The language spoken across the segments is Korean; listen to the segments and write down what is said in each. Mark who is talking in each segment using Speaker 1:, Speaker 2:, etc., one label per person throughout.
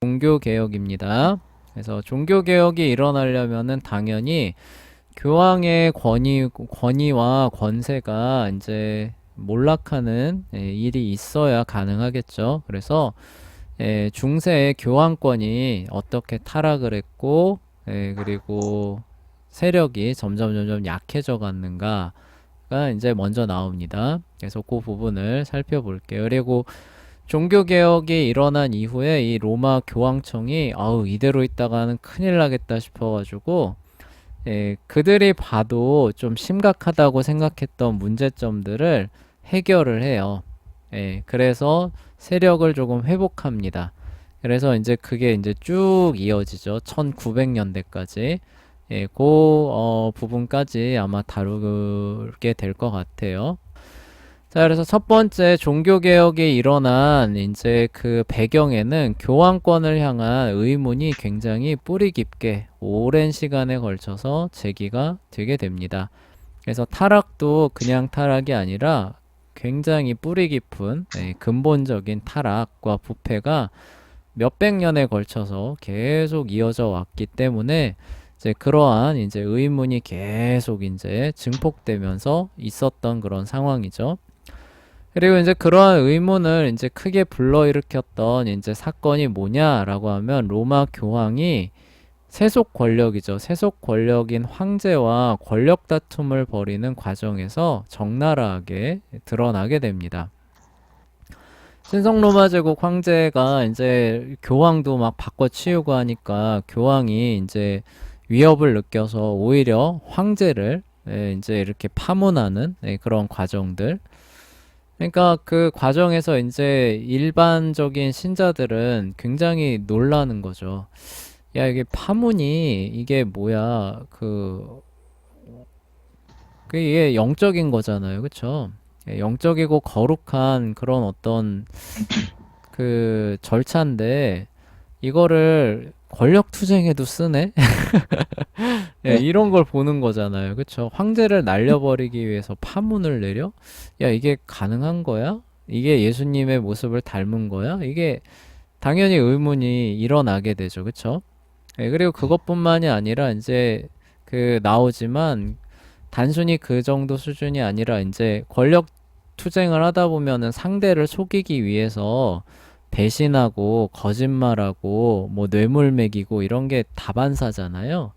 Speaker 1: 종교개혁입니다. 그래서 종교개혁이 일어나려면은 당연히 교황의 권위와 권세가 이제 몰락하는 일이 있어야 가능하겠죠. 그래서 중세의 교황권이 어떻게 타락을 했고, 그리고 세력이 점점 약해져 갔는가가 이제 먼저 나옵니다. 그래서 그 부분을 살펴볼게요. 그리고 종교개혁이 일어난 이후에 이 로마 교황청이 아우 이대로 있다가는 큰일 나겠다 싶어가지고 그들이 봐도 좀 심각하다고 생각했던 문제점들을 해결을 해요. 그래서 세력을 조금 회복합니다. 그래서 이제 그게 이제 쭉 이어지죠. 1900년대까지. 부분까지 아마 다루게 될 것 같아요. 자, 그래서 첫 번째 종교개혁이 일어난 이제 그 배경에는 교황권을 향한 의문이 굉장히 뿌리 깊게 오랜 시간에 걸쳐서 제기가 되게 됩니다. 그래서 타락도 그냥 타락이 아니라 굉장히 뿌리 깊은 근본적인 타락과 부패가 몇백 년에 걸쳐서 계속 이어져 왔기 때문에 이제 그러한 이제 의문이 계속 이제 증폭되면서 있었던 그런 상황이죠. 그리고 이제 그러한 의문을 이제 크게 불러일으켰던 이제 사건이 뭐냐라고 하면 로마 교황이 세속 권력이죠. 세속 권력인 황제와 권력 다툼을 벌이는 과정에서 적나라하게 드러나게 됩니다. 신성 로마 제국 황제가 이제 교황도 막 바꿔치우고 하니까 교황이 이제 위협을 느껴서 오히려 황제를 이제 이렇게 파문하는 그런 과정들. 그러니까 그 과정에서 이제 일반적인 신자들은 굉장히 놀라는 거죠. 야, 이게 파문이 이게 뭐야? 이게 영적인 거잖아요. 그쵸? 영적이고 거룩한 그런 어떤 그 절차인데 이거를 권력 투쟁에도 쓰네?
Speaker 2: 네.
Speaker 1: 이런 걸 보는 거잖아요. 그쵸? 황제를 날려버리기 위해서 파문을 내려? 야, 이게 가능한 거야? 이게 예수님의 모습을 닮은 거야? 이게 당연히 의문이 일어나게 되죠. 그쵸? 그리고 그것뿐만이 아니라 이제 그 나오지만 단순히 그 정도 수준이 아니라 이제 권력 투쟁을 하다 보면은 상대를 속이기 위해서 배신하고 거짓말하고 뭐 뇌물 먹이고 이런 게 다반사잖아요.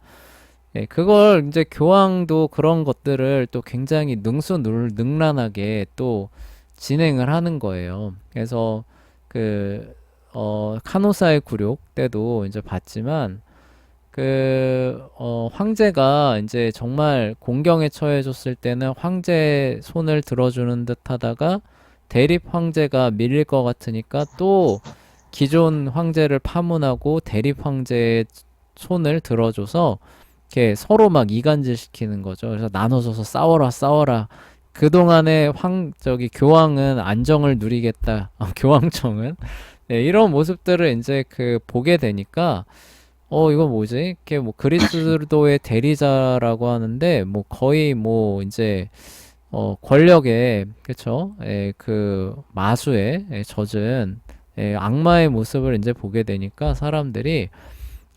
Speaker 1: 그걸 이제 교황도 그런 것들을 또 굉장히 능란하게 또 진행을 하는 거예요. 그래서 그, 카노사의 굴욕 때도 이제 봤지만 황제가 이제 정말 공경에 처해졌을 때는 황제 손을 들어주는 듯 하다가 대립 황제가 밀릴 것 같으니까 또 기존 황제를 파문하고 대립 황제의 손을 들어줘서 이렇게 서로 막 이간질 시키는 거죠. 그래서 나눠져서 싸워라, 싸워라. 그동안에 교황은 안정을 누리겠다. 교황청은. 이런 모습들을 이제 보게 되니까 이거 뭐지? 이렇게 뭐 그리스도의 대리자라고 하는데 뭐 거의 뭐 이제 권력의 그쵸? 그 마수에 젖은 악마의 모습을 이제 보게 되니까 사람들이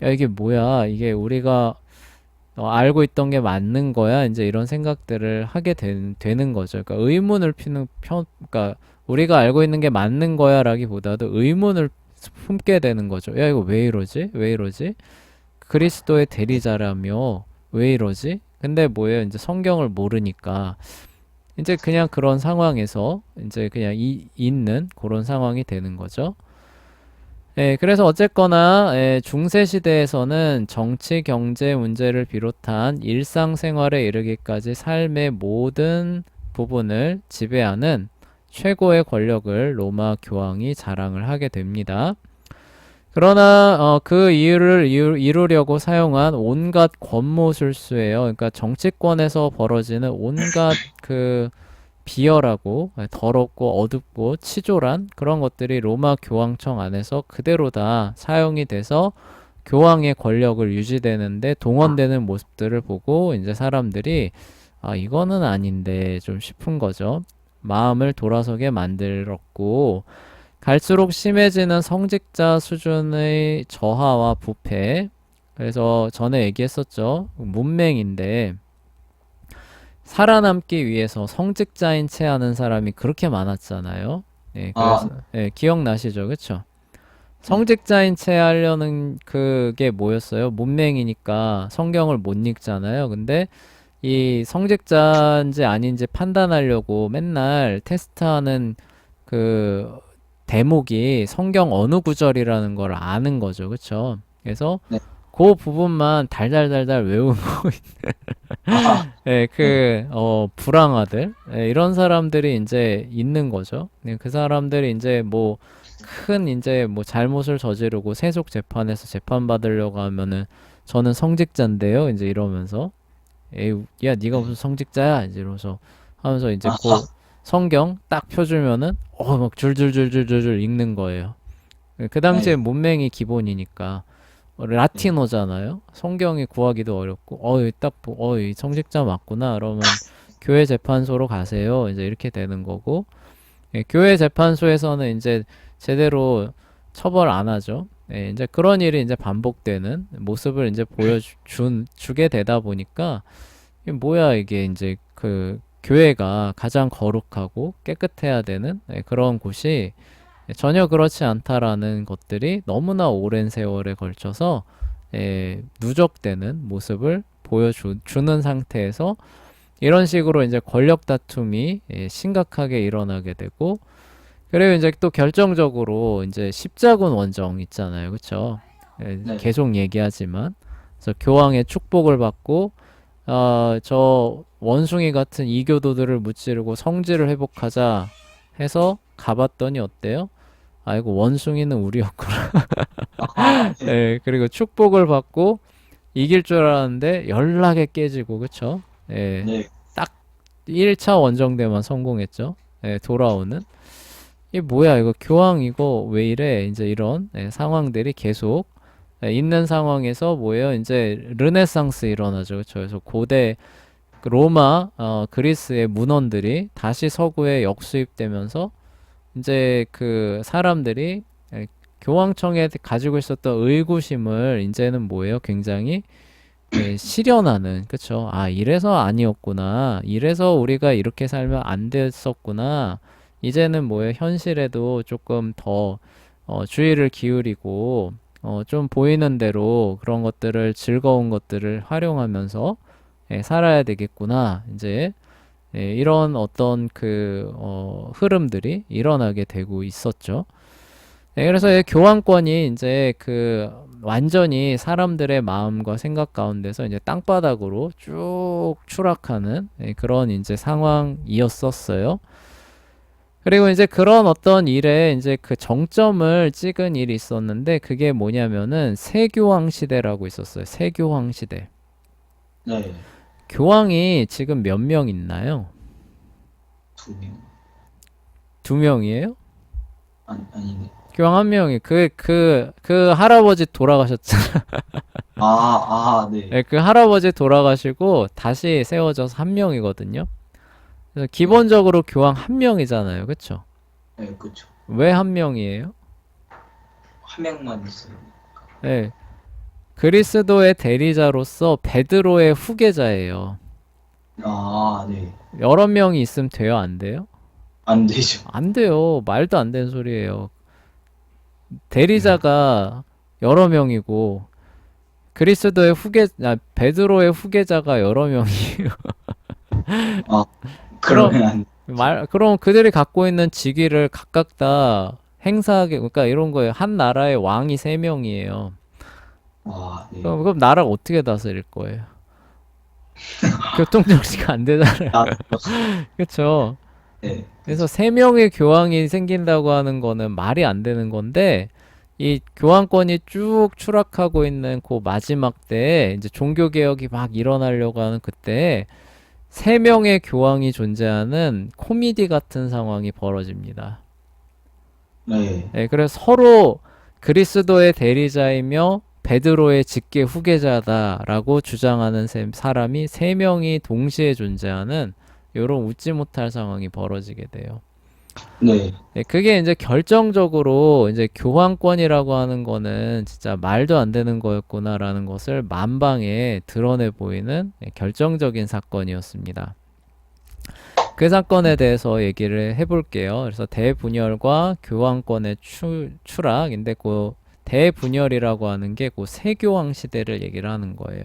Speaker 1: 야 이게 뭐야? 이게 우리가 알고 있던 게 맞는 거야? 이제 이런 생각들을 하게 되는 거죠. 그러니까 의문을 그러니까 우리가 알고 있는 게 맞는 거야라기보다도 의문을 품게 되는 거죠. 야, 이거 왜 이러지? 왜 이러지? 그리스도의 대리자라며 왜 이러지? 근데 뭐예요? 이제 성경을 모르니까 이제 그냥 그런 상황에서 이제 그냥 있는 그런 상황이 되는 거죠. 그래서 어쨌거나 중세 시대에서는 정치, 경제 문제를 비롯한 일상생활에 이르기까지 삶의 모든 부분을 지배하는 최고의 권력을 로마 교황이 자랑을 하게 됩니다. 그러나 그 이유를 이루려고 사용한 온갖 권모술수예요. 그러니까 정치권에서 벌어지는 온갖 그 비열하고 더럽고 어둡고 치졸한 그런 것들이 로마 교황청 안에서 그대로 다 사용이 돼서 교황의 권력을 유지되는데 동원되는 모습들을 보고 이제 사람들이 아 이거는 아닌데 좀 싶은 거죠. 마음을 돌아서게 만들었고 갈수록 심해지는 성직자 수준의 저하와 부패. 그래서 전에 얘기했었죠. 문맹인데 살아남기 위해서 성직자인 채 하는 사람이 그렇게 많았잖아요. 예, 그래서
Speaker 2: 아,
Speaker 1: 기억나시죠? 그쵸?
Speaker 2: 네.
Speaker 1: 성직자인 채 하려는 그게 뭐였어요? 문맹이니까 성경을 못 읽잖아요. 근데 이 성직자인지 아닌지 판단하려고 맨날 테스트하는 그 대목이 성경 어느 구절이라는 걸 아는 거죠. 그쵸? 그래서
Speaker 2: 네.
Speaker 1: 그 부분만 달달달달 외우고
Speaker 2: 아,
Speaker 1: 예,
Speaker 2: 네.
Speaker 1: 불황아들, 예, 이런 사람들이 이제 있는 거죠. 네, 그 사람들이 이제 이제 잘못을 저지르고 세속 재판에서 재판받으려고 하면은 저는 성직자인데요. 이제 이러면서, 에이, 야, 네가 무슨
Speaker 2: 네.
Speaker 1: 성직자야? 이제 이러면서 하면서 이제
Speaker 2: 아,
Speaker 1: 성경 딱 펴주면은, 막 줄줄줄줄줄줄 읽는 거예요. 그 당시에
Speaker 2: 네.
Speaker 1: 문맹이 기본이니까.
Speaker 2: 네.
Speaker 1: 라틴어잖아요. 성경이 구하기도 어렵고, 이 성직자 맞구나. 그러면 교회 재판소로 가세요. 이제 이렇게 되는 거고, 예, 교회 재판소에서는 이제 제대로 처벌 안 하죠. 예, 이제 그런 일이 이제 반복되는 모습을 이제 주게 되다 보니까, 이게 뭐야, 이게 이제 교회가 가장 거룩하고 깨끗해야 되는 그런 곳이 전혀 그렇지 않다라는 것들이 너무나 오랜 세월에 걸쳐서 누적되는 모습을 보여주는 상태에서 이런 식으로 이제 권력 다툼이 심각하게 일어나게 되고 그리고 이제 또 결정적으로 이제 십자군 원정 있잖아요. 그쵸?
Speaker 2: 네.
Speaker 1: 계속 얘기하지만 그래서 교황의 축복을 받고 저 원숭이 같은 이교도들을 무찌르고 성질을 회복하자 해서 가봤더니 어때요? 아이고 원숭이는 우리였구나.
Speaker 2: 아, 네.
Speaker 1: 예, 그리고 축복을 받고 이길 줄 알았는데 연락에 깨지고 그쵸? 예,
Speaker 2: 네.
Speaker 1: 딱 1차 원정대만 성공했죠. 예, 돌아오는. 이게 뭐야 이거 교황 이거 왜 이래? 이제 이런 상황들이 계속 있는 상황에서 뭐예요? 이제 르네상스 일어나죠. 그쵸? 그래서 고대 로마, 그리스의 문헌들이 다시 서구에 역수입되면서 이제 그 사람들이 교황청에 가지고 있었던 의구심을 이제는 뭐예요? 굉장히 실현하는, 그쵸? 아, 이래서 아니었구나. 이래서 우리가 이렇게 살면 안 됐었구나. 이제는 뭐예요? 현실에도 조금 더 주의를 기울이고 좀 보이는 대로 그런 것들을 즐거운 것들을 활용하면서 살아야 되겠구나. 이제 이런 어떤 흐름들이 일어나게 되고 있었죠. 그래서 이 교환권이 이제 완전히 사람들의 마음과 생각 가운데서 이제 땅바닥으로 쭉 추락하는 그런 이제 상황이었었어요. 그리고 이제 그런 어떤 일에 이제 그 정점을 찍은 일이 있었는데 그게 뭐냐면은 세교황 시대라고 있었어요. 세교황 시대.
Speaker 2: 네.
Speaker 1: 교황이 지금 몇 명 있나요?
Speaker 2: 두 명.
Speaker 1: 두 명이에요?
Speaker 2: 아니네.
Speaker 1: 교황 한 명이 그 할아버지 돌아가셨잖아.
Speaker 2: 네.
Speaker 1: 예, 그 할아버지 돌아가시고 다시 세워져서 한 명이거든요. 그래서
Speaker 2: 네.
Speaker 1: 기본적으로 교황 한 명이잖아요. 그쵸?
Speaker 2: 네, 그쵸.
Speaker 1: 왜 한 명이에요?
Speaker 2: 한 명만 있어요.
Speaker 1: 예, 그리스도의 대리자로서 베드로의 후계자예요.
Speaker 2: 네.
Speaker 1: 여러 명이 있으면 돼요? 안 돼요?
Speaker 2: 안 되죠.
Speaker 1: 안 돼요. 말도 안 되는 소리예요.
Speaker 2: 네.
Speaker 1: 대리자가 여러 명이고 베드로의 후계자가 여러 명이에요.
Speaker 2: 아,
Speaker 1: 그럼
Speaker 2: 그러면 안,
Speaker 1: 그럼 그들이 갖고 있는 직위를 각각 다 행사하게, 그러니까 이런 거예요. 한 나라의 왕이 세 명이에요.
Speaker 2: 네.
Speaker 1: 그럼 나라가 어떻게 다스릴 거예요? 교통정치가 안 되잖아요.
Speaker 2: 아,
Speaker 1: 그쵸?
Speaker 2: 네,
Speaker 1: 그래서
Speaker 2: 그쵸.
Speaker 1: 세 명의 교황이 생긴다고 하는 거는 말이 안 되는 건데, 이 교황권이 쭉 추락하고 있는 그 마지막 때에 이제 종교개혁이 막 일어나려고 하는 그때에 세 명의 교황이 존재하는 코미디 같은 상황이 벌어집니다.
Speaker 2: 네.
Speaker 1: 네, 그래서 서로 그리스도의 대리자이며 베드로의 직계 후계자다라고 주장하는 사람이 세 명이 동시에 존재하는 이런 웃지 못할 상황이 벌어지게 돼요.
Speaker 2: 네.
Speaker 1: 예, 그게 이제 결정적으로 이제 교황권이라고 하는 거는 진짜 말도 안 되는 거였구나라는 것을 만방에 드러내 보이는 결정적인 사건이었습니다. 그 사건에 대해서 얘기를 해볼게요. 그래서 대분열과 교황권의 추락인데 그 대분열이라고 하는 게 그 세교황 시대를 얘기를 하는 거예요.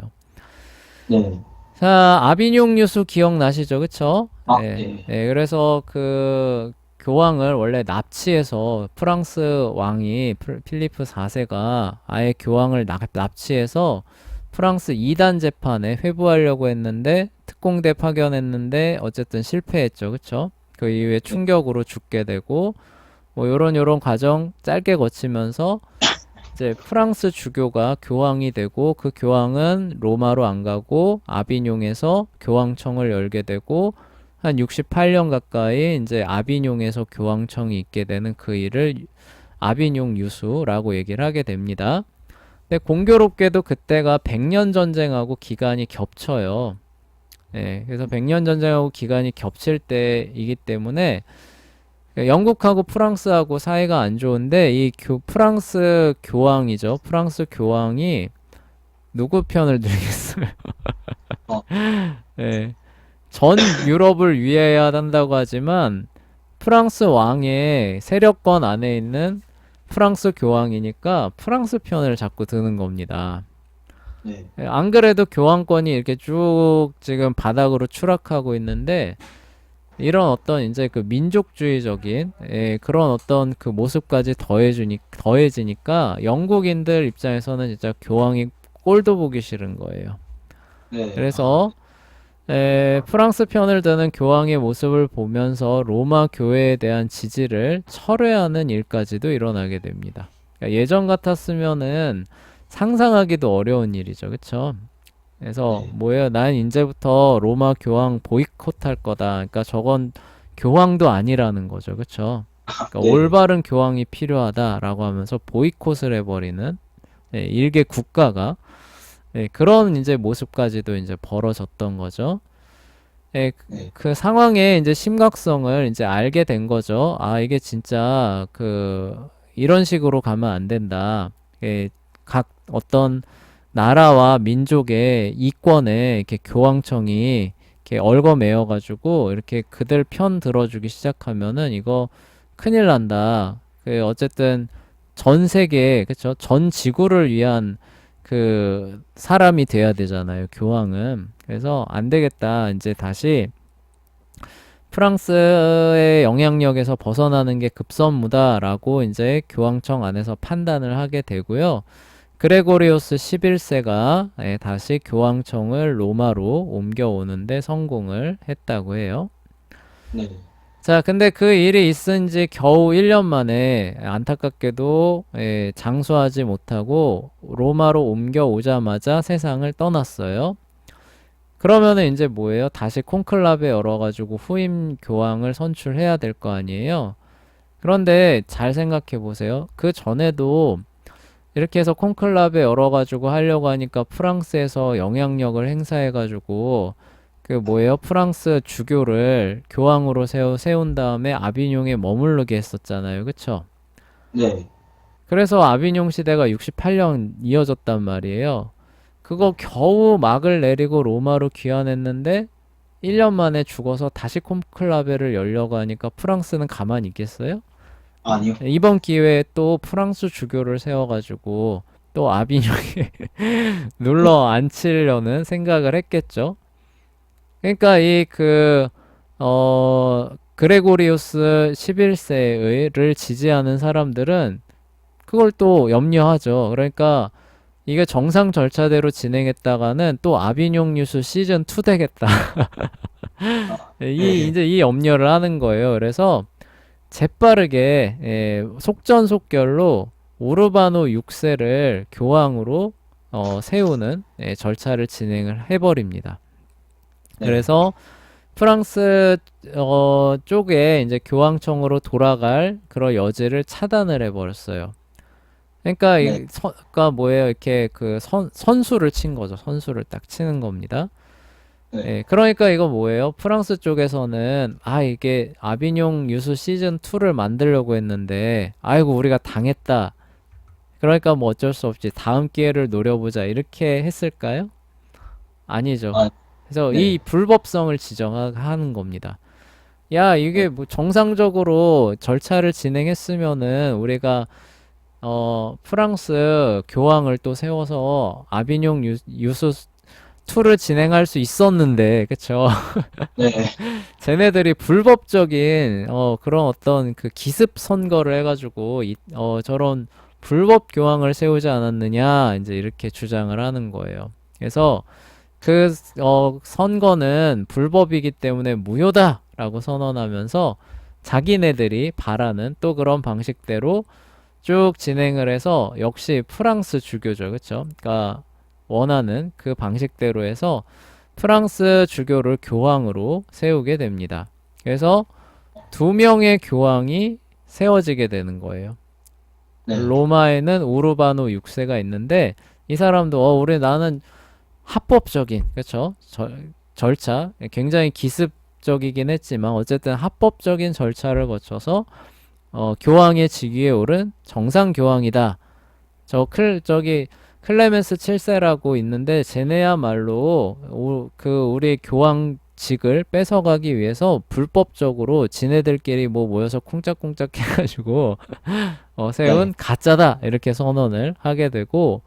Speaker 2: 네.
Speaker 1: 자, 아비뇽 유수 기억나시죠? 그쵸?
Speaker 2: 아,
Speaker 1: 예,
Speaker 2: 네.
Speaker 1: 예, 그래서 그 교황을 원래 납치해서 프랑스 왕이 필리프 4세가 아예 교황을 납치해서 프랑스 2단 재판에 회부하려고 했는데 특공대 파견했는데 어쨌든 실패했죠. 그쵸? 그 이후에 충격으로 죽게 되고 뭐 요런 과정 짧게 거치면서 이제 프랑스 주교가 교황이 되고 그 교황은 로마로 안 가고 아비뇽에서 교황청을 열게 되고 한 68년 가까이 이제 아비뇽에서 교황청이 있게 되는 그 일을 아비뇽 유수라고 얘기를 하게 됩니다. 근데 공교롭게도 그때가 100년 전쟁하고 기간이 겹쳐요. 예, 그래서 100년 전쟁하고 기간이 겹칠 때이기 때문에 영국하고 프랑스하고 사이가 안 좋은데 이 프랑스 교황이죠. 프랑스 교황이 누구 편을 들겠어요?
Speaker 2: 어,
Speaker 1: 예, 전 유럽을 위해야 한다고 하지만 프랑스 왕의 세력권 안에 있는 프랑스 교황이니까 프랑스 편을 자꾸 드는 겁니다.
Speaker 2: 네.
Speaker 1: 예, 안 그래도 교황권이 이렇게 쭉 지금 바닥으로 추락하고 있는데 이런 어떤 이제 그 민족주의적인 그런 어떤 그 모습까지 더해지니까 영국인들 입장에서는 진짜 교황이 꼴도 보기 싫은 거예요.
Speaker 2: 네. 아,
Speaker 1: 그래서 프랑스 편을 드는 교황의 모습을 보면서 로마 교회에 대한 지지를 철회하는 일까지도 일어나게 됩니다. 그러니까 예전 같았으면은 상상하기도 어려운 일이죠. 그쵸? 그래서
Speaker 2: 네.
Speaker 1: 뭐예요? 난 이제부터 로마 교황 보이콧할 거다. 그러니까 저건 교황도 아니라는 거죠. 그쵸? 그러니까
Speaker 2: 네.
Speaker 1: 올바른 교황이 필요하다라고 하면서 보이콧을 해버리는 일개 국가가 그런 이제 모습까지도 이제 벌어졌던 거죠.
Speaker 2: 네.
Speaker 1: 그 상황의 이제 심각성을 이제 알게 된 거죠. 아, 이게 진짜 그 이런 식으로 가면 안 된다. 각 어떤 나라와 민족의 이권에 이렇게 교황청이 이렇게 얽어매여 가지고 이렇게 그들 편 들어주기 시작하면은 이거 큰일 난다. 그 어쨌든 전 세계, 그쵸? 전 지구를 위한 그 사람이 돼야 되잖아요, 교황은. 그래서 안 되겠다. 이제 다시 프랑스의 영향력에서 벗어나는 게 급선무다라고 이제 교황청 안에서 판단을 하게 되고요. 그레고리오스 11세가 다시 교황청을 로마로 옮겨오는데 성공을 했다고 해요.
Speaker 2: 네.
Speaker 1: 자, 근데 그 일이 있은 지 겨우 1년 만에 안타깝게도 장수하지 못하고 로마로 옮겨오자마자 세상을 떠났어요. 그러면은 이제 뭐예요? 다시 콘클라베 열어가지고 후임 교황을 선출해야 될 거 아니에요? 그런데 잘 생각해 보세요. 그 전에도 이렇게 해서 콘클라베 열어가지고 하려고 하니까 프랑스에서 영향력을 행사해가지고 그 뭐예요? 프랑스 주교를 교황으로 세운 다음에 아비뇽에 머무르게 했었잖아요. 그쵸?
Speaker 2: 네.
Speaker 1: 그래서 아비뇽 시대가 68년 이어졌단 말이에요. 그거 겨우 막을 내리고 로마로 귀환했는데 1년 만에 죽어서 다시 콘클라베를 열려고 하니까 프랑스는 가만히 있겠어요?
Speaker 2: 아니요.
Speaker 1: 이번 기회에 또 프랑스 주교를 세워가지고 또 아비뇽에 눌러 앉히려는 생각을 했겠죠. 그러니까 그레고리우스 11세를 지지하는 사람들은 그걸 또 염려하죠. 그러니까 이게 정상 절차대로 진행했다가는 또 아비뇽 뉴스 시즌 2 되겠다.
Speaker 2: 아, 네.
Speaker 1: 이제 이 염려를 하는 거예요. 그래서 재빠르게 속전속결로 우르바노 6세를 교황으로 세우는 절차를 진행을 해버립니다.
Speaker 2: 네.
Speaker 1: 그래서 프랑스 쪽에 이제 교황청으로 돌아갈 그런 여지를 차단을 해버렸어요. 그러니까
Speaker 2: 네.
Speaker 1: 그러니까 뭐예요? 이렇게 그 선수를 친 거죠. 선수를 딱 치는 겁니다.
Speaker 2: 네.
Speaker 1: 예, 그러니까 이거 뭐예요? 프랑스 쪽에서는 이게 아비뇽 유수 시즌 2를 만들려고 했는데 아이고 우리가 당했다. 그러니까 뭐 어쩔 수 없지. 다음 기회를 노려보자. 이렇게 했을까요? 아니죠.
Speaker 2: 아,
Speaker 1: 그래서 이
Speaker 2: 네.
Speaker 1: 불법성을 지적하는 겁니다. 야,
Speaker 2: 네.
Speaker 1: 이게 뭐 정상적으로 절차를 진행했으면은 우리가 프랑스 교황을 또 세워서 아비뇽 유수 2를 진행할 수 있었는데, 그쵸?
Speaker 2: 네.
Speaker 1: 쟤네들이 불법적인 그런 어떤 그 기습 선거를 해가지고 저런 불법 교황을 세우지 않았느냐 이제 이렇게 주장을 하는 거예요. 그래서 그 선거는 불법이기 때문에 무효다라고 선언하면서 자기네들이 바라는 또 그런 방식대로 쭉 진행을 해서 역시 프랑스 주교죠, 그쵸? 그러니까 원하는 그 방식대로 해서 프랑스 주교를 교황으로 세우게 됩니다. 그래서 두 명의 교황이 세워지게 되는 거예요.
Speaker 2: 네.
Speaker 1: 로마에는 우르바노 6세가 있는데 이 사람도 우리 나는 합법적인 그렇죠? 절차 굉장히 기습적이긴 했지만 어쨌든 합법적인 절차를 거쳐서 교황의 직위에 오른 정상 교황이다. 저기 클레멘스 7세라고 있는데 쟤네야말로 우리 교황직을 뺏어가기 위해서 불법적으로 지네들끼리 뭐 모여서 쿵짝쿵짝 해가지고
Speaker 2: 네.
Speaker 1: 세운 가짜다 이렇게 선언을 하게 되고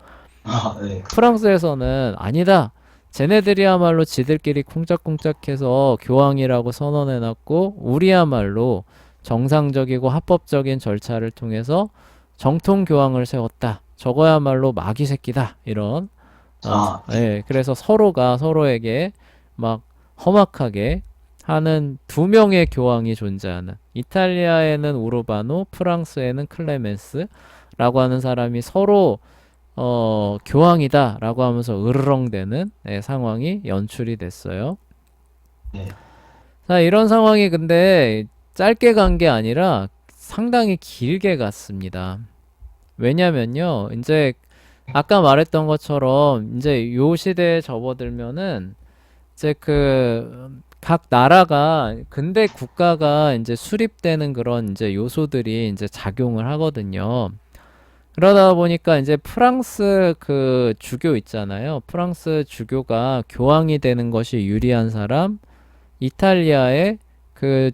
Speaker 2: 네.
Speaker 1: 프랑스에서는 아니다. 쟤네들이야말로 지들끼리 쿵짝쿵짝해서 교황이라고 선언해놨고 우리야말로 정상적이고 합법적인 절차를 통해서 정통 교황을 세웠다. 저거야말로 마귀 새끼다. 이런
Speaker 2: 네.
Speaker 1: 예, 그래서 서로가 서로에게 막 험악하게 하는 두 명의 교황이 존재하는 이탈리아에는 우르바노, 프랑스에는 클레멘스라고 하는 사람이 서로 교황이다라고 하면서 으르렁대는 상황이 연출이 됐어요.
Speaker 2: 네.
Speaker 1: 자, 이런 상황이 근데 짧게 간 게 아니라 상당히 길게 갔습니다. 왜냐면요, 이제 아까 말했던 것처럼 이제 요 시대에 접어들면은 이제 그 각 나라가 근대 국가가 이제 수립되는 그런 이제 요소들이 이제 작용을 하거든요. 그러다 보니까 이제 프랑스 그 주교 있잖아요. 프랑스 주교가 교황이 되는 것이 유리한 사람, 이탈리아의 그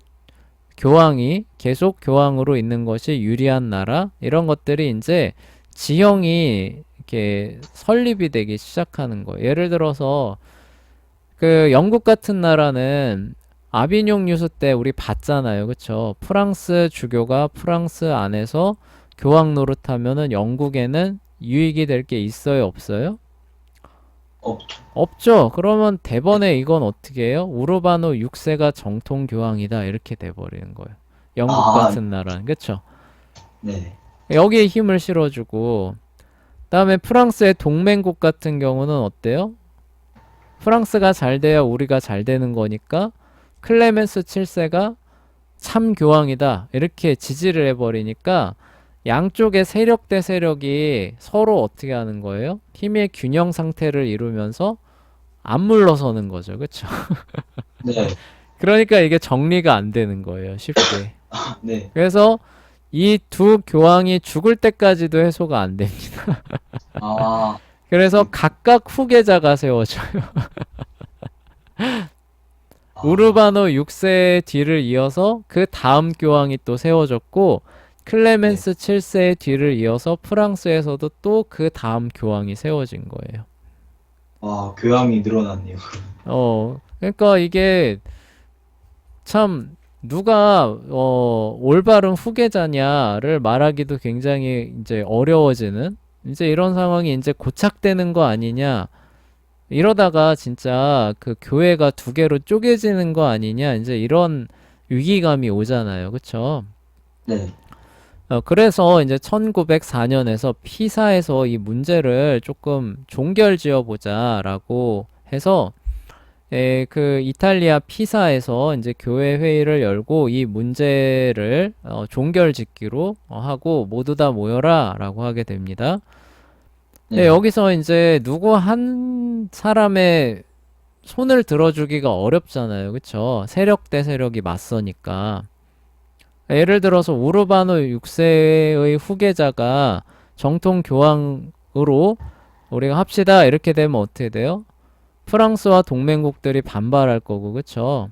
Speaker 1: 교황이 계속 교황으로 있는 것이 유리한 나라, 이런 것들이 이제 지형이 이렇게 설립이 되기 시작하는 거예요. 예를 들어서 그 영국 같은 나라는 아비뇽 유수 때 우리 봤잖아요. 그쵸? 프랑스 주교가 프랑스 안에서 교황 노릇하면은 영국에는 유익이 될 게 있어요, 없어요?
Speaker 2: 없죠.
Speaker 1: 없죠. 그러면 대번에 이건 어떻게 해요? 우르바노 6세가 정통 교황이다. 이렇게 돼버리는 거예요. 영국
Speaker 2: 아,
Speaker 1: 같은 나라는. 그쵸?
Speaker 2: 네.
Speaker 1: 여기에 힘을 실어주고, 그다음에 프랑스의 동맹국 같은 경우는 어때요? 프랑스가 잘 돼야 우리가 잘 되는 거니까 클레멘스 7세가 참 교황이다. 이렇게 지지를 해버리니까 양쪽의 세력 대 세력이 서로 어떻게 하는 거예요? 힘의 균형 상태를 이루면서 안 물러서는 거죠. 그쵸?
Speaker 2: 네.
Speaker 1: 그러니까 이게 정리가 안 되는 거예요. 쉽게.
Speaker 2: 네.
Speaker 1: 그래서 이 두 교황이 죽을 때까지도 해소가 안 됩니다.
Speaker 2: 아,
Speaker 1: 그래서 각각 후계자가 세워져요.
Speaker 2: 아,
Speaker 1: 우르바노 6세의 뒤를 이어서 그 다음 교황이 또 세워졌고
Speaker 2: 네.
Speaker 1: 클레멘스 7세의 뒤를 이어서 프랑스에서도 또 그 다음 교황이 세워진 거예요.
Speaker 2: 교양이 늘어났네요.
Speaker 1: 그러니까 이게 참 누가 올바른 후계자냐를 말하기도 굉장히 이제 어려워지는 이제 이런 상황이 이제 고착되는 거 아니냐. 이러다가 진짜 그 교회가 두 개로 쪼개지는 거 아니냐. 이제 이런 위기감이 오잖아요. 그쵸?
Speaker 2: 네.
Speaker 1: 그래서 이제 1904년에서 피사에서 이 문제를 조금 종결지어 보자라고 해서 그 이탈리아 피사에서 이제 교회 회의를 열고 이 문제를 종결짓기로 하고 모두 다 모여라라고 하게 됩니다.
Speaker 2: 네.
Speaker 1: 여기서 이제 누구 한 사람의 손을 들어주기가 어렵잖아요. 그쵸? 세력 대 세력이 맞서니까. 예를 들어서 우르바노 6세의 후계자가 정통 교황으로 우리가 합시다 이렇게 되면 어떻게 돼요? 프랑스와 동맹국들이 반발할 거고, 그쵸?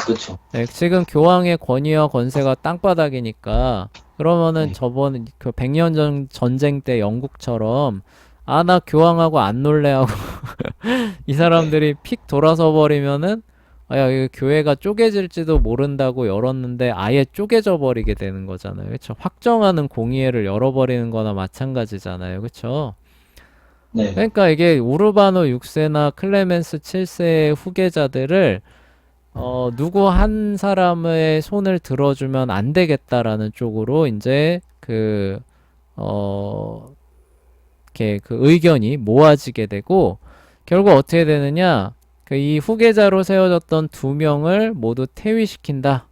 Speaker 2: 그쵸.
Speaker 1: 네, 지금 교황의 권위와 권세가 땅바닥이니까 그러면은
Speaker 2: 네.
Speaker 1: 저번 그 100년 전 전쟁 때 영국처럼 아, 나 교황하고 안 놀래 하고 이
Speaker 2: 네.
Speaker 1: 사람들이 픽 돌아서 버리면은 아, 야, 이거 교회가 쪼개질지도 모른다고 열었는데 아예 쪼개져 버리게 되는 거잖아요. 그쵸? 확정하는 공의회를 열어버리는 거나 마찬가지잖아요. 그쵸?
Speaker 2: 네.
Speaker 1: 그러니까 이게 우르바노 6세나 클레멘스 7세의 후계자들을 누구 한 사람의 손을 들어주면 안 되겠다라는 쪽으로 이제 이렇게 그 의견이 모아지게 되고 결국 어떻게 되느냐? 그 이 후계자로 세워졌던 두 명을 모두 퇴위시킨다.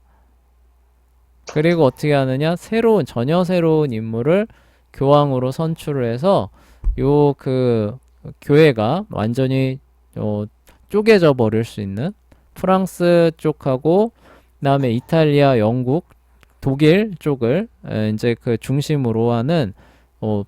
Speaker 1: 그리고 어떻게 하느냐? 전혀 새로운 인물을 교황으로 선출을 해서 요 그 교회가 완전히 어, 쪼개져 버릴 수 있는 프랑스 쪽하고 그다음에 이탈리아, 영국, 독일 쪽을 이제 그 중심으로 하는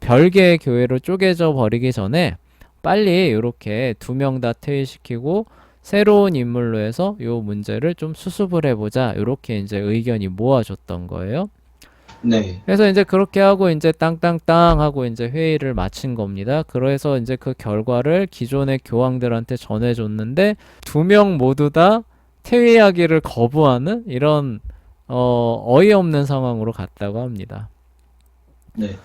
Speaker 1: 별개의 교회로 쪼개져 버리기 전에 빨리 이렇게 두 명 다 퇴위시키고 새로운 인물로 해서 요 문제를 좀 수습을 해보자. 이렇게 이제 의견이 모아졌던 거예요.
Speaker 2: 네.
Speaker 1: 그래서 이제 그렇게 하고 이제 땅땅땅 하고 이제 회의를 마친 겁니다. 그래서 이제 그 결과를 기존의 교황들한테 전해줬는데 두 명 모두 다 퇴위하기를 거부하는 이런 어이없는 상황으로 갔다고 합니다.
Speaker 2: 네.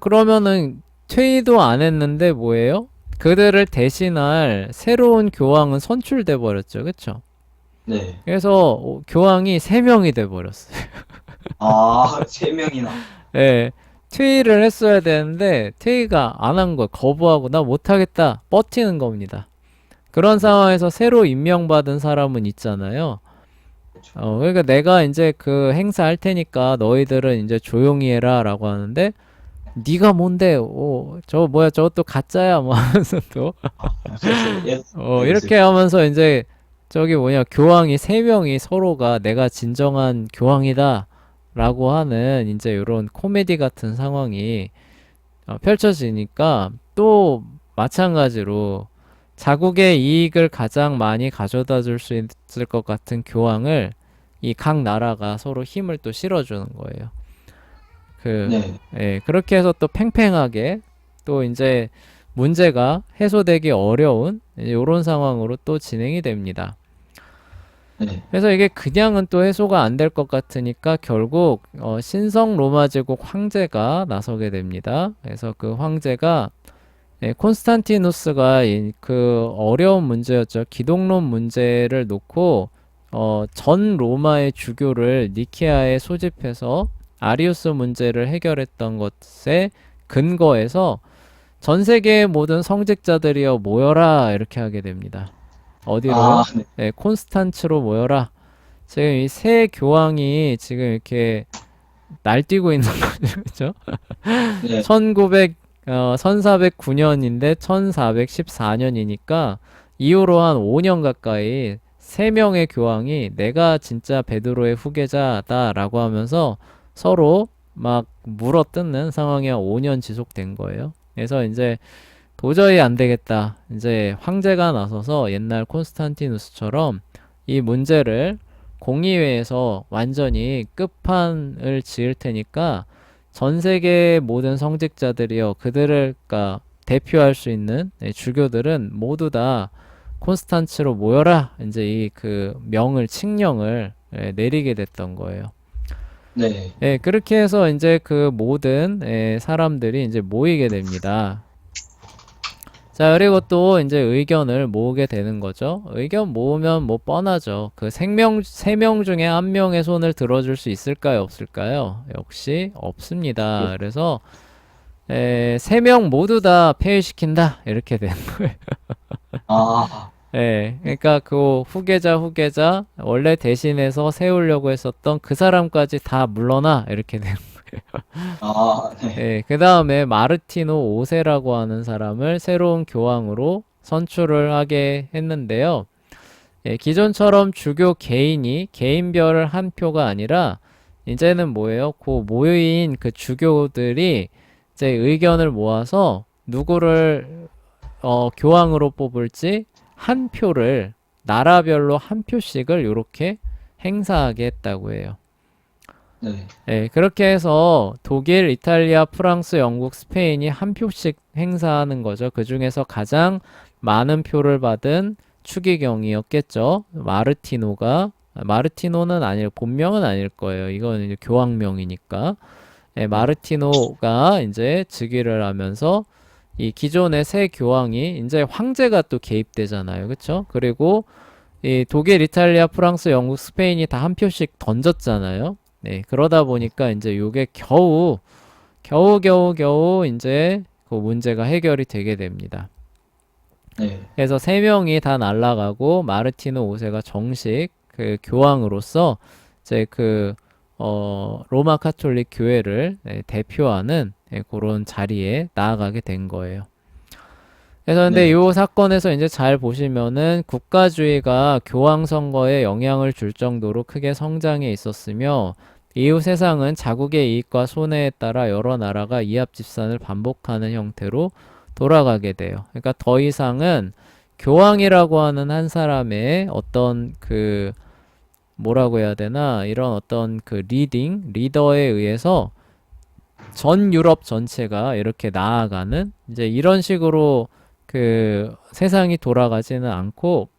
Speaker 1: 그러면은 퇴위도 안 했는데 뭐예요? 그들을 대신할 새로운 교황은 선출돼 버렸죠. 그쵸?
Speaker 2: 네.
Speaker 1: 그래서 교황이 세 명이 돼 버렸어요.
Speaker 2: 아, 세 명이나.
Speaker 1: 예, 퇴위를 했어야 되는데 퇴위가 안 한 거예요. 거부하고 나 못하겠다. 버티는 겁니다. 그런
Speaker 2: 네.
Speaker 1: 상황에서 새로 임명받은 사람은 있잖아요.
Speaker 2: 그쵸.
Speaker 1: 그러니까 내가 이제 그 행사 할 테니까 너희들은 이제 조용히 해라 라고 하는데 네가 뭔데? 저 뭐야? 저것도 가짜야 뭐 하면서 또
Speaker 2: 예.
Speaker 1: 이렇게 하면서 이제 저기 뭐냐 교황이 세 명이 서로가 내가 진정한 교황이다 라고 하는 이제 이런 코미디 같은 상황이 펼쳐지니까 또 마찬가지로 자국의 이익을 가장 많이 가져다 줄 수 있을 것 같은 교황을 이 각 나라가 서로 힘을 또 실어주는 거예요.
Speaker 2: 네.
Speaker 1: 그렇게 해서 또 팽팽하게 또 이제 문제가 해소되기 어려운 이런 상황으로 또 진행이 됩니다.
Speaker 2: 네.
Speaker 1: 그래서 이게 그냥은 또 해소가 안 될 것 같으니까 결국 신성 로마 제국 황제가 나서게 됩니다. 그래서 그 황제가 콘스탄티누스가 그 어려운 문제였죠. 기독론 문제를 놓고 전 로마의 주교를 니케아에 소집해서 아리우스 문제를 해결했던 것에 근거해서 전 세계의 모든 성직자들이여 모여라 이렇게 하게 됩니다.
Speaker 2: 아,
Speaker 1: 어디로요?
Speaker 2: 네.
Speaker 1: 네, 콘스탄츠로 모여라. 지금 이 새 교황이 지금 이렇게 날뛰고 있는 거죠. 그죠?
Speaker 2: 네.
Speaker 1: 1409년인데 1414년이니까 이후로 한 5년 가까이 세 명의 교황이 내가 진짜 베드로의 후계자다라고 하면서 서로 막 물어뜯는 상황이 한 5년 지속된 거예요. 그래서 이제 도저히 안 되겠다. 이제 황제가 나서서 옛날 콘스탄티누스처럼 이 문제를 공의회에서 완전히 끝판을 지을 테니까 전 세계의 모든 성직자들이요, 그들을 그러니까 대표할 수 있는 주교들은 모두 다 콘스탄츠로 모여라. 이제 이 그 칙령을 내리게 됐던 거예요.
Speaker 2: 네.
Speaker 1: 그렇게 해서 이제 그 모든 사람들이 이제 모이게 됩니다. 자, 그리고 또 이제 의견을 모으게 되는 거죠. 의견 모으면 뭐 뻔하죠. 그 세 명 중에 한 명의 손을 들어줄 수 있을까요? 없을까요? 역시 없습니다. 그래서 세 명 모두 다 폐위시킨다. 이렇게 되는 거예요.
Speaker 2: 아,
Speaker 1: 그러니까 그 후계자 원래 대신해서 세우려고 했었던 그 사람까지 다 물러나 이렇게 되는
Speaker 2: 아, 네.
Speaker 1: 그 다음에 마르티노 5세라고 하는 사람을 새로운 교황으로 선출을 하게 했는데요. 예, 기존처럼 주교 개인이 개인별 한 표가 아니라 이제는 뭐예요? 그 모인 그 주교들이 이제 의견을 모아서 누구를 교황으로 뽑을지 한 표를 나라별로 한 표씩을 이렇게 행사하게 했다고 해요.
Speaker 2: 네.
Speaker 1: 예, 그렇게 해서 독일, 이탈리아, 프랑스, 영국, 스페인이 한 표씩 행사하는 거죠. 그 중에서 가장 많은 표를 받은 추기경이었겠죠. 마르티노는 아닐, 본명은 아닐 거예요. 이건 이제 교황명이니까. 예, 마르티노가 이제 즉위를 하면서 이 기존의 새 교황이 이제 황제가 또 개입되잖아요. 그쵸? 그리고 이 독일, 이탈리아, 프랑스, 영국, 스페인이 다 한 표씩 던졌잖아요. 네, 그러다 보니까 이제 요게 겨우 이제 그 문제가 해결이 되게 됩니다.
Speaker 2: 네.
Speaker 1: 그래서 세 명이 다 날아가고 마르티노 5세가 정식 그 교황으로서 이제 그 로마 카톨릭 교회를 대표하는 그런 자리에 나아가게 된 거예요. 그래서 근데
Speaker 2: 네.
Speaker 1: 이 사건에서 이제 잘 보시면은 국가주의가 교황 선거에 영향을 줄 정도로 크게 성장해 있었으며 이후 세상은 자국의 이익과 손해에 따라 여러 나라가 이합집산을 반복하는 형태로 돌아가게 돼요. 그러니까 더 이상은 교황이라고 하는 한 사람의 어떤 그 뭐라고 해야 되나 이런 어떤 그 리더에 의해서 전 유럽 전체가 이렇게 나아가는 이제 이런 식으로 그 세상이 돌아가지는 않고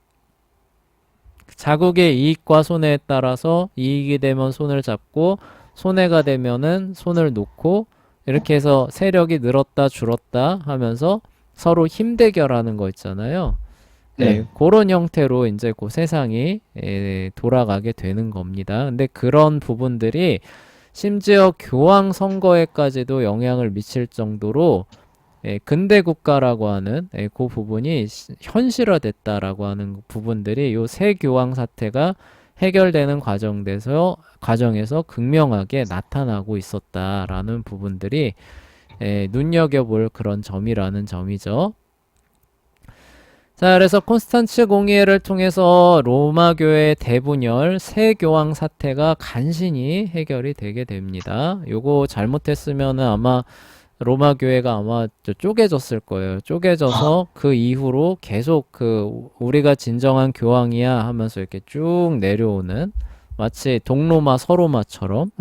Speaker 1: 자국의 이익과 손해에 따라서 이익이 되면 손을 잡고 손해가 되면은 손을 놓고 이렇게 해서 세력이 늘었다 줄었다 하면서 서로 힘대결하는 거 있잖아요. 예,
Speaker 2: 네.
Speaker 1: 그런 형태로 이제 그 세상이 돌아가게 되는 겁니다. 근데 그런 부분들이 심지어 교황 선거에까지도 영향을 미칠 정도로 근대 국가라고 하는 그 부분이 현실화됐다라고 하는 부분들이 요 새 교황 사태가 해결되는 과정에서 극명하게 나타나고 있었다라는 부분들이 눈여겨볼 그런 점이라는 점이죠. 자, 그래서 콘스탄츠 공의회를 통해서 로마 교회의 대분열 새 교황 사태가 간신히 해결이 되게 됩니다. 요거 잘못했으면은 아마 로마 교회가 아마 쪼개졌을 거예요. 쪼개져서 그 이후로 계속 그 우리가 진정한 교황이야 하면서 이렇게 쭉 내려오는 마치 동로마 서로마처럼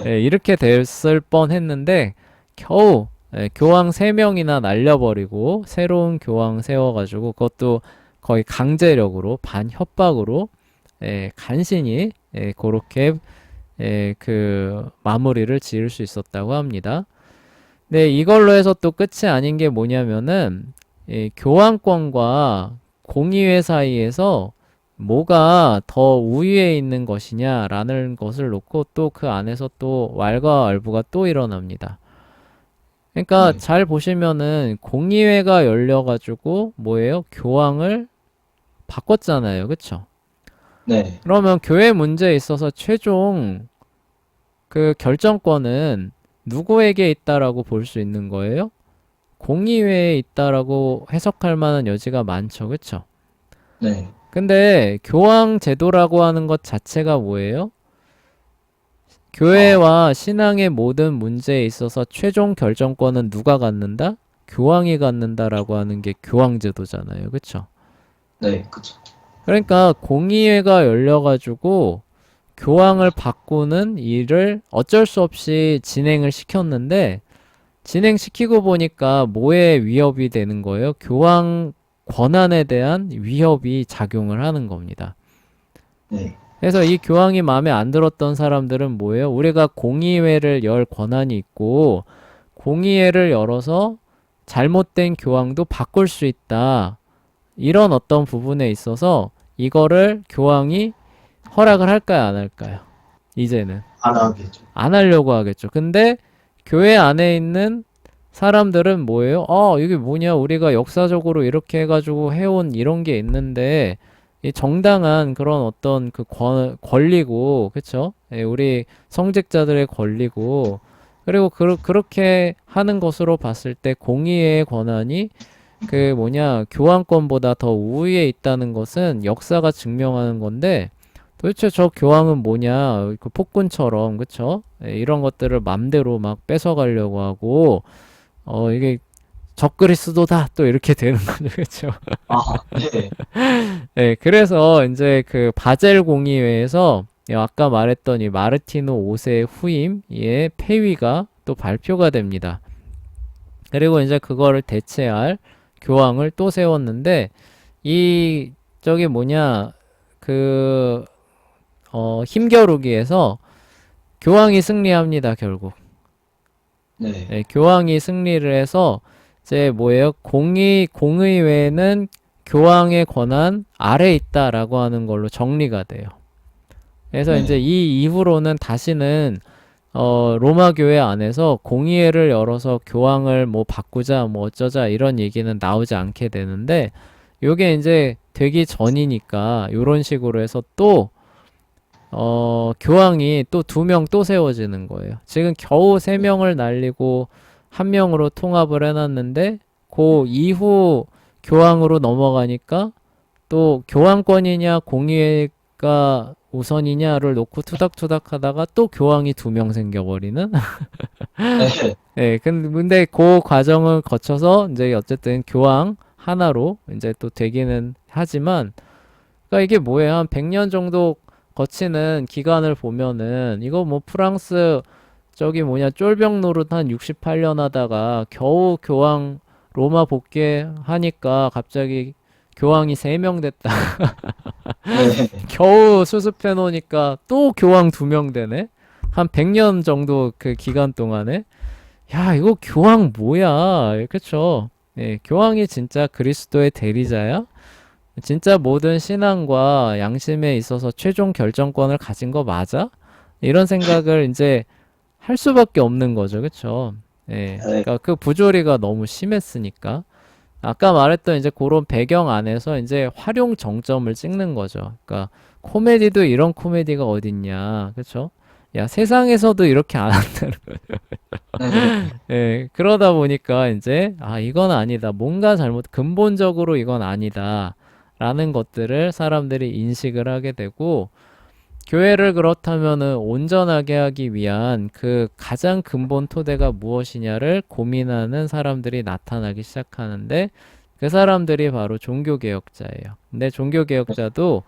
Speaker 2: 네.
Speaker 1: 이렇게 됐을 뻔했는데 겨우 교황 3명이나 날려버리고 새로운 교황 세워가지고 그것도 거의 강제력으로 반협박으로 간신히 그렇게 그 마무리를 지을 수 있었다고 합니다. 네, 이걸로 해서 또 끝이 아닌 게 뭐냐면은 교황권과 공의회 사이에서 뭐가 더 우위에 있는 것이냐라는 것을 놓고 또 그 안에서 또 왈가왈부가 또 일어납니다. 그러니까
Speaker 2: 네.
Speaker 1: 잘 보시면은 공의회가 열려가지고 뭐예요? 교황을 바꿨잖아요. 그쵸?
Speaker 2: 네.
Speaker 1: 그러면 교회 문제에 있어서 최종 그 결정권은 누구에게 있다라고 볼 수 있는 거예요? 공의회에 있다라고 해석할 만한 여지가 많죠. 그쵸?
Speaker 2: 네.
Speaker 1: 근데 교황 제도라고 하는 것 자체가 뭐예요?
Speaker 2: 아,
Speaker 1: 교회와 신앙의 모든 문제에 있어서 최종 결정권은 누가 갖는다? 교황이 갖는다라고 하는 게 교황 제도잖아요. 그쵸?
Speaker 2: 네. 그쵸.
Speaker 1: 그러니까 공의회가 열려가지고 교황을 바꾸는 일을 어쩔 수 없이 진행을 시켰는데 진행시키고 보니까 뭐에 위협이 되는 거예요? 교황 권한에 대한 위협이 작용을 하는 겁니다.
Speaker 2: 네.
Speaker 1: 그래서 이 교황이 마음에 안 들었던 사람들은 뭐예요? 우리가 공의회를 열 권한이 있고 공의회를 열어서 잘못된 교황도 바꿀 수 있다. 이런 어떤 부분에 있어서 이거를 교황이 허락을 할까요, 안 할까요? 이제는
Speaker 2: 안 하겠죠.
Speaker 1: 안 하려고 하겠죠. 근데 교회 안에 있는 사람들은 뭐예요? 이게 뭐냐? 우리가 역사적으로 이렇게 해가지고 해온 이런 게 있는데 이 정당한 그런 어떤 그 권리고, 그쵸? 우리 성직자들의 권리고, 그리고 그렇게 하는 것으로 봤을 때 공의의 권한이 그 뭐냐, 교황권보다 더 우위에 있다는 것은 역사가 증명하는 건데, 도대체 저 교황은 뭐냐, 그 폭군처럼, 그쵸? 예, 이런 것들을 맘대로 막 뺏어가려고 하고, 이게 적그리스도다! 또 이렇게 되는 거죠, 그쵸?
Speaker 2: 아, 네.
Speaker 1: 예, 그래서 이제 그 바젤 공의회에서 아까 말했던 이 마르티노 5세 후임의 폐위가 또 발표가 됩니다. 그리고 이제 그거를 대체할 교황을 또 세웠는데 이 저기 뭐냐 그 힘겨루기에서 교황이 승리합니다, 결국.
Speaker 2: 네.
Speaker 1: 예, 교황이 승리를 해서 이제 뭐예요? 공의회는 교황의 권한 아래 있다라고 하는 걸로 정리가 돼요. 그래서 이제
Speaker 2: 네.
Speaker 1: 이 이후로는 다시는 로마 교회 안에서 공의회를 열어서 교황을 뭐 바꾸자 뭐 어쩌자 이런 얘기는 나오지 않게 되는데 요게 이제 되기 전이니까 요런 식으로 해서 또 교황이 또 2명 또 세워지는 거예요. 지금 겨우 3명을 날리고 1명으로 통합을 해놨는데 그 이후 교황으로 넘어가니까 또 교황권이냐 공의회가 우선이냐를 놓고 투닥투닥 하다가 또 교황이 2명 생겨버리는?
Speaker 2: 네.
Speaker 1: 예, 근데 그 과정을 거쳐서 이제 어쨌든 교황 하나로 이제 또 되기는 하지만, 그러니까 이게 뭐예요? 한 100년 정도 거치는 기간을 보면은 이거 뭐 프랑스 저기 뭐냐 쫄병 노릇 한 68년 하다가 겨우 교황 로마 복귀하니까 갑자기 교황이 3명 됐다.
Speaker 2: 네.
Speaker 1: 겨우 수습해 놓으니까 또 교황 2명 되네. 한 100년 정도 그 기간 동안에 야, 이거 교황 뭐야? 그쵸? 예, 교황이 진짜 그리스도의 대리자야? 진짜 모든 신앙과 양심에 있어서 최종 결정권을 가진 거 맞아? 이런 생각을 이제 할 수밖에 없는 거죠. 그쵸? 예.
Speaker 2: 네.
Speaker 1: 그러니까 그 부조리가 너무 심했으니까. 아까 말했던 이제 그런 배경 안에서 이제 활용 정점을 찍는 거죠. 그러니까 코미디도 이런 코미디가 어딨냐. 그쵸? 야, 세상에서도 이렇게 안 한다는
Speaker 2: 네.
Speaker 1: 예, 그러다 보니까 이제, 아, 이건 아니다. 뭔가 잘못, 근본적으로 이건 아니다. 라는 것들을 사람들이 인식을 하게 되고, 교회를 그렇다면은 온전하게 하기 위한 그 가장 근본 토대가 무엇이냐를 고민하는 사람들이 나타나기 시작하는데, 그 사람들이 바로 종교개혁자예요. 근데 종교개혁자도,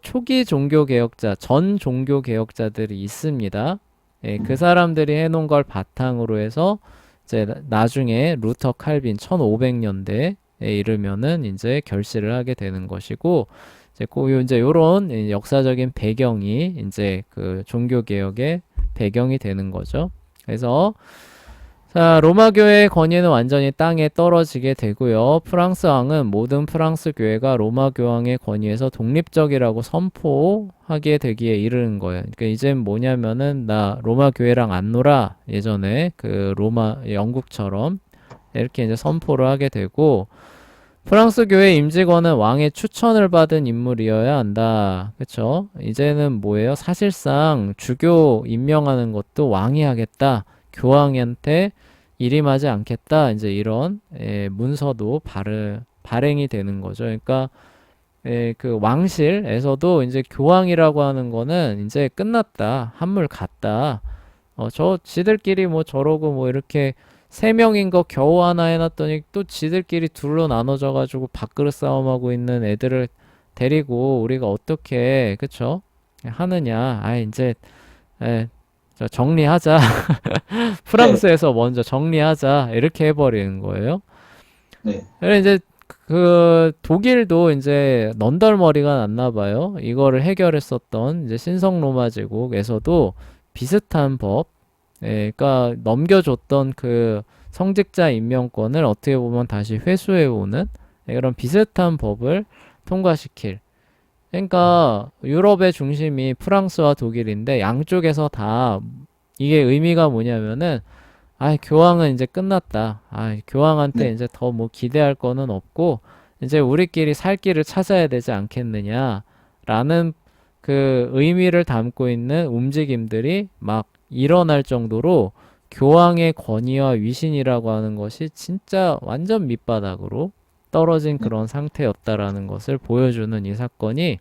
Speaker 1: 초기 종교개혁자, 전 종교개혁자들이 있습니다. 예, 그 사람들이 해놓은 걸 바탕으로 해서 이제 나중에 루터 칼빈 1500년대에 이르면은 이제 결실을 하게 되는 것이고 이제 이제 요런 역사적인 배경이 이제 그 종교 개혁의 배경이 되는 거죠. 그래서 자, 로마 교회의 권위는 완전히 땅에 떨어지게 되고요. 프랑스 왕은 모든 프랑스 교회가 로마 교황의 권위에서 독립적이라고 선포하게 되기에 이르는 거예요. 그러니까 이젠 뭐냐면은 나 로마 교회랑 안 놀아. 예전에 그 로마 영국처럼 이렇게 이제 선포를 하게 되고 프랑스 교회 임직원은 왕의 추천을 받은 인물이어야 한다. 그쵸? 이제는 뭐예요? 사실상 주교 임명하는 것도 왕이 하겠다. 교황한테 일임하지 않겠다. 이제 이런 문서도 발행이 되는 거죠. 그러니까 그 왕실에서도 이제 교황이라고 하는 거는 이제 끝났다. 한물 갔다. 저 지들끼리 뭐 저러고 뭐 이렇게 3명인 거 겨우 하나 해놨더니 또 지들끼리 둘로 나눠져 가지고 밥그릇 싸움하고 있는 애들을 데리고 우리가 어떻게 그쵸? 하느냐. 아 이제 저 정리하자.
Speaker 2: 네.
Speaker 1: 프랑스에서 먼저 정리하자. 이렇게 해버리는 거예요.
Speaker 2: 네.
Speaker 1: 그래 이제 그 독일도 이제 넌덜머리가 났나 봐요. 이거를 해결했었던 이제 신성 로마 제국에서도 비슷한 법, 그러니까 넘겨줬던 그 성직자 임명권을 어떻게 보면 다시 회수해오는 그런 비슷한 법을 통과시킬. 그러니까 유럽의 중심이 프랑스와 독일인데 양쪽에서 다 이게 의미가 뭐냐면은 아, 교황은 이제 끝났다. 아, 교황한테
Speaker 2: 네.
Speaker 1: 이제 더 뭐 기대할 거는 없고 이제 우리끼리 살 길을 찾아야 되지 않겠느냐라는 그 의미를 담고 있는 움직임들이 막 일어날 정도로 교황의 권위와 위신이라고 하는 것이 진짜 완전 밑바닥으로 떨어진
Speaker 2: 네.
Speaker 1: 그런 상태였다라는 것을 보여주는 이 사건이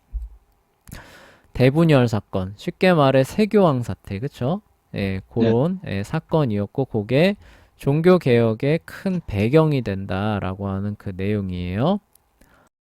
Speaker 1: 대분열 사건, 쉽게 말해 세교황 사태, 그쵸? 예,
Speaker 2: 네.
Speaker 1: 그런 사건이었고, 그게 종교 개혁의 큰 배경이 된다라고 하는 그 내용이에요.